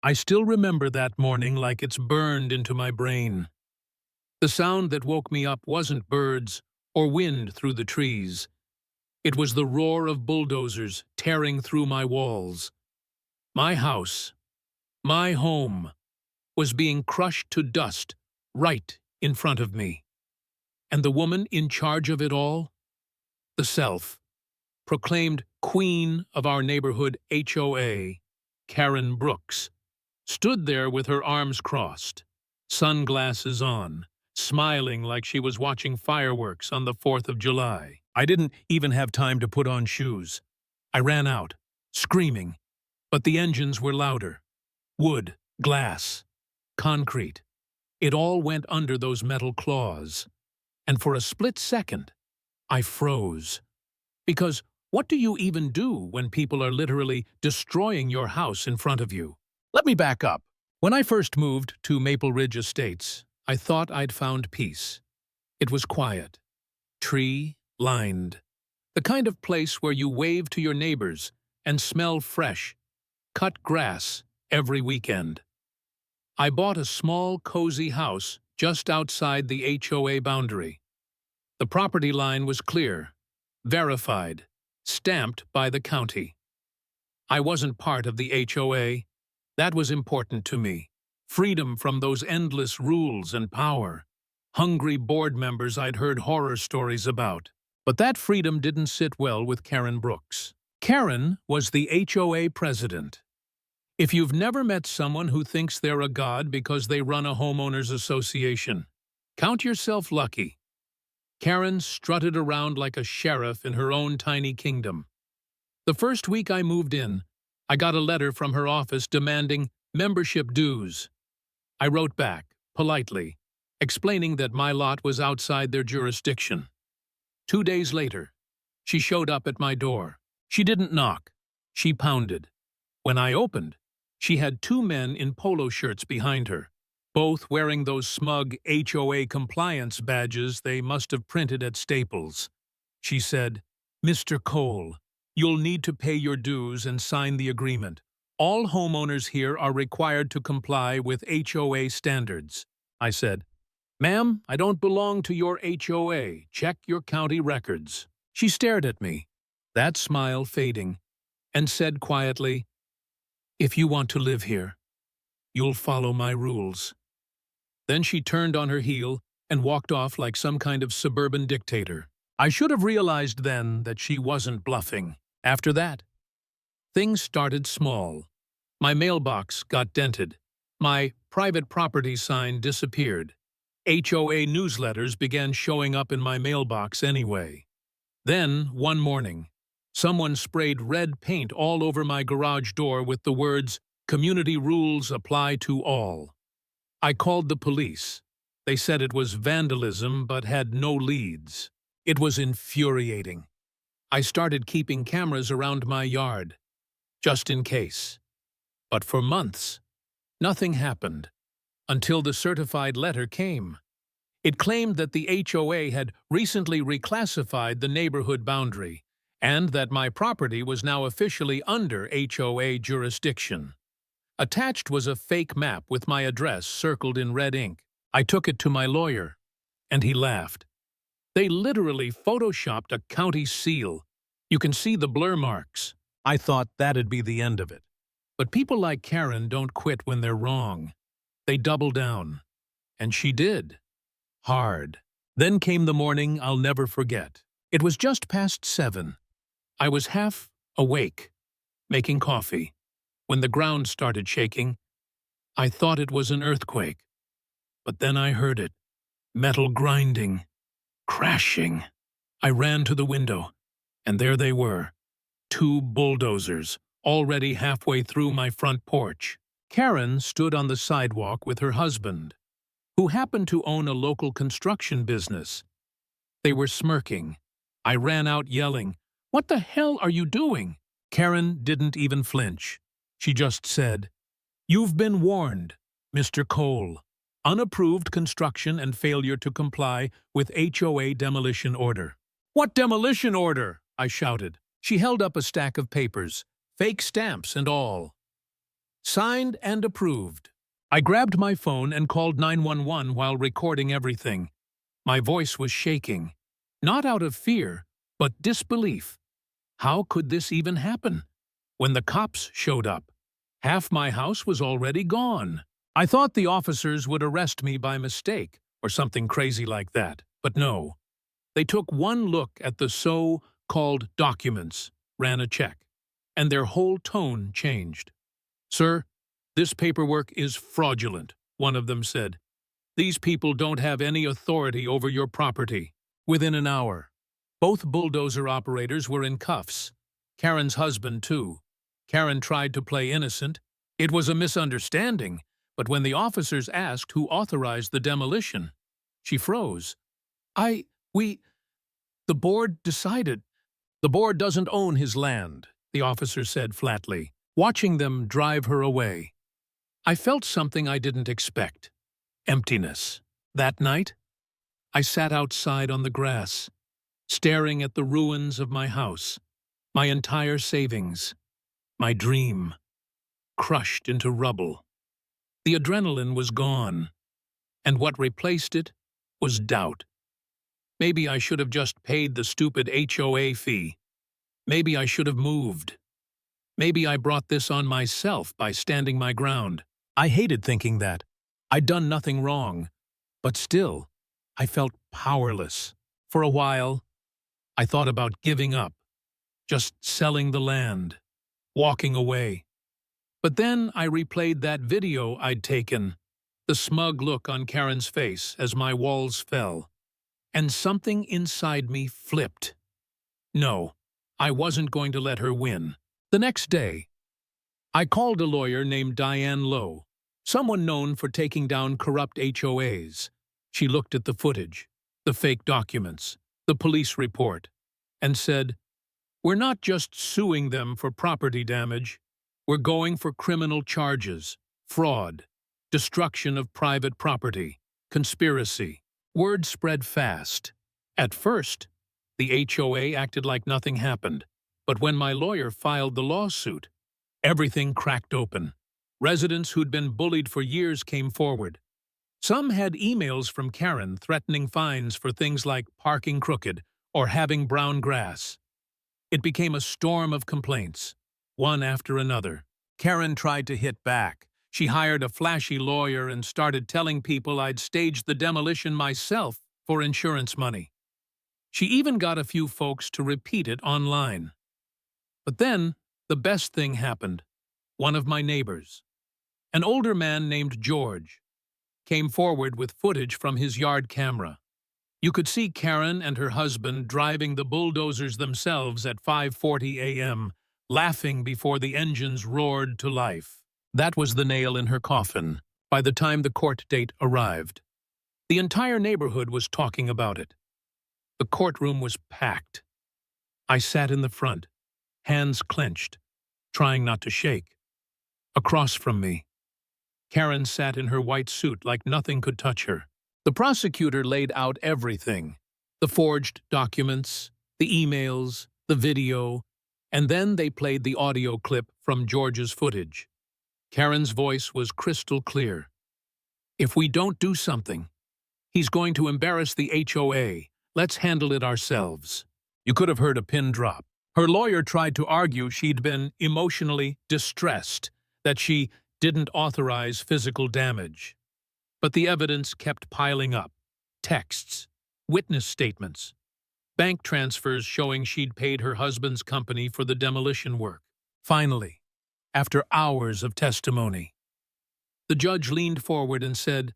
I still remember that morning like it's burned into my brain. The sound that woke me up wasn't birds or wind through the trees. It was the roar of bulldozers tearing through my walls. My house, my home, was being crushed to dust right in front of me. And the woman in charge of it all, the self, proclaimed queen of our neighborhood HOA, Karen Brooks, stood there with her arms crossed, sunglasses on, smiling like she was watching fireworks on the 4th of July. I didn't even have time to put on shoes. I ran out, screaming, but the engines were louder. Wood, glass, concrete. It all went under those metal claws. And for a split second, I froze. Because what do you even do when people are literally destroying your house in front of you? Let me back up. When I first moved to Maple Ridge Estates, I thought I'd found peace. It was quiet, tree-lined, the kind of place where you wave to your neighbors and smell fresh, cut grass every weekend. I bought a small, cozy house just outside the HOA boundary. The property line was clear, verified, stamped by the county. I wasn't part of the HOA. That was important to me. Freedom from those endless rules and power. Hungry board members I'd heard horror stories about. But that freedom didn't sit well with Karen Brooks. Karen was the HOA president. If you've never met someone who thinks they're a god because they run a homeowners association, count yourself lucky. Karen strutted around like a sheriff in her own tiny kingdom. The first week I moved in, I got a letter from her office demanding membership dues. I wrote back, politely, explaining that my lot was outside their jurisdiction. 2 days later, she showed up at my door. She didn't knock. She pounded. When I opened, she had 2 men in polo shirts behind her, both wearing those smug HOA compliance badges they must have printed at Staples. She said, "Mr. Cole, you'll need to pay your dues and sign the agreement. All homeowners here are required to comply with HOA standards." I said, "Ma'am, I don't belong to your HOA. Check your county records." She stared at me, that smile fading, and said quietly, "If you want to live here, you'll follow my rules." Then she turned on her heel and walked off like some kind of suburban dictator. I should have realized then that she wasn't bluffing. After that, things started small. My mailbox got dented. My private property sign disappeared. HOA newsletters began showing up in my mailbox anyway. Then, one morning, someone sprayed red paint all over my garage door with the words, "Community rules apply to all." I called the police. They said it was vandalism but had no leads. It was infuriating. I started keeping cameras around my yard, just in case. But for months, nothing happened, until the certified letter came. It claimed that the HOA had recently reclassified the neighborhood boundary, and that my property was now officially under HOA jurisdiction. Attached was a fake map with my address circled in red ink. I took it to my lawyer, and he laughed. They literally photoshopped a county seal. You can see the blur marks. I thought that'd be the end of it. But people like Karen don't quit when they're wrong. They double down. And she did. Hard. Then came the morning I'll never forget. It was just past 7. I was half awake, making coffee, when the ground started shaking. I thought it was an earthquake. But then I heard it. Metal grinding. Crashing. I ran to the window, and there they were. 2 bulldozers, already halfway through my front porch. Karen stood on the sidewalk with her husband, who happened to own a local construction business. They were smirking. I ran out yelling, "What the hell are you doing?" Karen didn't even flinch. She just said, "You've been warned, Mr. Cole. Unapproved construction and failure to comply with HOA demolition order." "What demolition order?" I shouted. She held up a stack of papers, fake stamps and all. Signed and approved. I grabbed my phone and called 911 while recording everything. My voice was shaking. Not out of fear, but disbelief. How could this even happen? When the cops showed up, half my house was already gone. I thought the officers would arrest me by mistake or something crazy like that, but no. They took one look at the so-called documents, ran a check, and their whole tone changed. "Sir, this paperwork is fraudulent," one of them said. "These people don't have any authority over your property." Within an hour, both bulldozer operators were in cuffs. Karen's husband, too. Karen tried to play innocent. It was a misunderstanding, but when the officers asked who authorized the demolition, she froze. The board decided." "The board doesn't own his land," the officer said flatly, watching them drive her away. I felt something I didn't expect. Emptiness. That night, I sat outside on the grass, staring at the ruins of my house, my entire savings, my dream, crushed into rubble. The adrenaline was gone, and what replaced it was doubt. Maybe I should have just paid the stupid HOA fee. Maybe I should have moved. Maybe I brought this on myself by standing my ground. I hated thinking that. I'd done nothing wrong. But still, I felt powerless. For a while, I thought about giving up, just selling the land, walking away. But then I replayed that video I'd taken, the smug look on Karen's face as my walls fell. And something inside me flipped. No, I wasn't going to let her win. The next day, I called a lawyer named Diane Lowe, someone known for taking down corrupt HOAs. She looked at the footage, the fake documents, the police report, and said, "We're not just suing them for property damage. We're going for criminal charges, fraud, destruction of private property, conspiracy." Word spread fast. At first, the HOA acted like nothing happened, but when my lawyer filed the lawsuit, everything cracked open. Residents who'd been bullied for years came forward. Some had emails from Karen threatening fines for things like parking crooked or having brown grass. It became a storm of complaints, one after another. Karen tried to hit back. She hired a flashy lawyer and started telling people I'd staged the demolition myself for insurance money. She even got a few folks to repeat it online. But then, the best thing happened. One of my neighbors, an older man named George, came forward with footage from his yard camera. You could see Karen and her husband driving the bulldozers themselves at 5:40 a.m., laughing before the engines roared to life. That was the nail in her coffin by the time the court date arrived. The entire neighborhood was talking about it. The courtroom was packed. I sat in the front, hands clenched, trying not to shake. Across from me, Karen sat in her white suit like nothing could touch her. The prosecutor laid out everything: the forged documents, the emails, the video, and then they played the audio clip from George's footage. Karen's voice was crystal clear. "If we don't do something, he's going to embarrass the HOA. Let's handle it ourselves." You could have heard a pin drop. Her lawyer tried to argue she'd been emotionally distressed, that she didn't authorize physical damage. But the evidence kept piling up. Texts, witness statements, bank transfers showing she'd paid her husband's company for the demolition work. Finally, after hours of testimony, the judge leaned forward and said,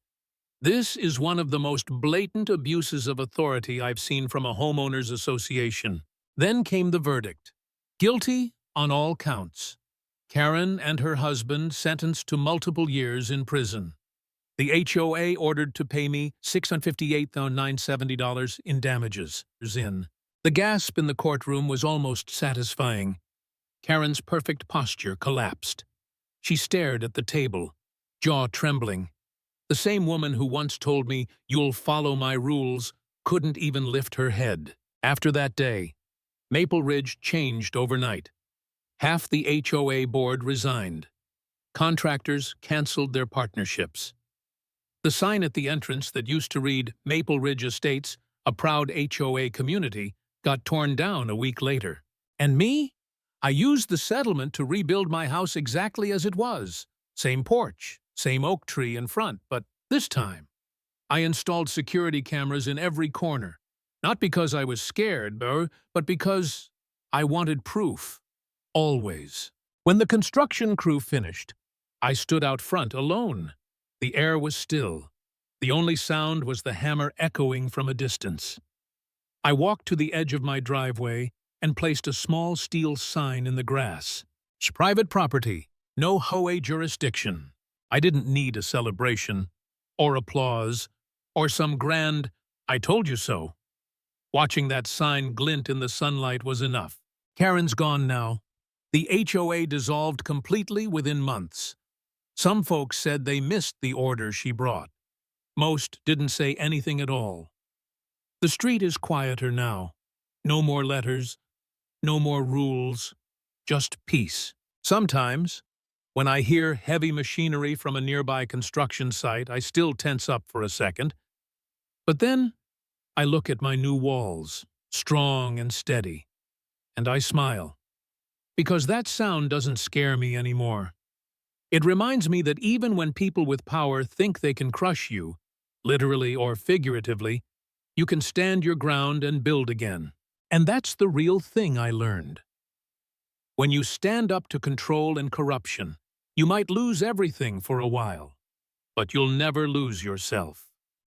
"This is one of the most blatant abuses of authority I've seen from a homeowners association." Then came the verdict. Guilty on all counts. Karen and her husband sentenced to multiple years in prison. The HOA ordered to pay me $658,970 in damages. The gasp in the courtroom was almost satisfying. Karen's perfect posture collapsed. She stared at the table, jaw trembling. The same woman who once told me, "You'll follow my rules," couldn't even lift her head. After that day, Maple Ridge changed overnight. Half the HOA board resigned. Contractors canceled their partnerships. The sign at the entrance that used to read Maple Ridge Estates, a proud HOA community, got torn down a week later. And me? I used the settlement to rebuild my house exactly as it was. Same porch, same oak tree in front, but this time, I installed security cameras in every corner. Not because I was scared, but because I wanted proof. Always. When the construction crew finished, I stood out front alone. The air was still. The only sound was the hammer echoing from a distance. I walked to the edge of my driveway and placed a small steel sign in the grass. It's private property, no HOA jurisdiction. I didn't need a celebration, or applause, or some grand, "I told you so." Watching that sign glint in the sunlight was enough. Karen's gone now. The HOA dissolved completely within months. Some folks said they missed the order she brought. Most didn't say anything at all. The street is quieter now. No more letters, no more rules, just peace. Sometimes, when I hear heavy machinery from a nearby construction site, I still tense up for a second. But then, I look at my new walls, strong and steady, and I smile. Because that sound doesn't scare me anymore. It reminds me that even when people with power think they can crush you, literally or figuratively, you can stand your ground and build again. And that's the real thing I learned. When you stand up to control and corruption, you might lose everything for a while, but you'll never lose yourself.